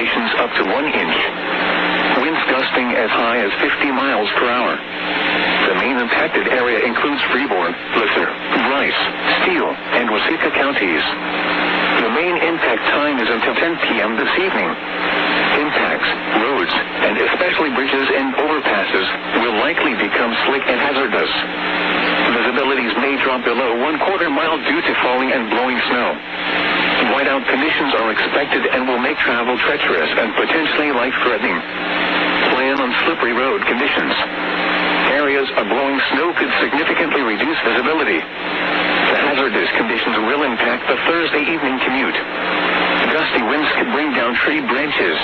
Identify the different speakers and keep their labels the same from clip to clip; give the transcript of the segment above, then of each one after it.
Speaker 1: accumulations up to 1 inch. Winds gusting as high as 50 miles per hour. The main impacted area includes Freebron, Lisser, Rice, Steele, and Waseca counties. The main impact time is until 10 p.m. this evening. Impacts, roads, and especially bridges and overpasses will likely become slick and hazardous. Visibilities may drop below 1/4 mile due to falling and blowing snow. Whiteout conditions are expected and will make travel treacherous and potentially life-threatening. Plan on slippery road conditions. Areas of blowing snow could significantly reduce visibility. The hazardous conditions will impact the Thursday evening commute. Gusty winds could bring down tree branches.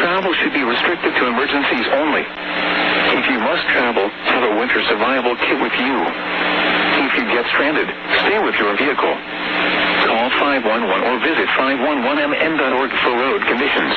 Speaker 1: Travel should be restricted to emergencies only. If you must travel, have a winter survival kit with you. If you get stranded, stay with your vehicle. Call 511 or visit 511mn.org for road conditions.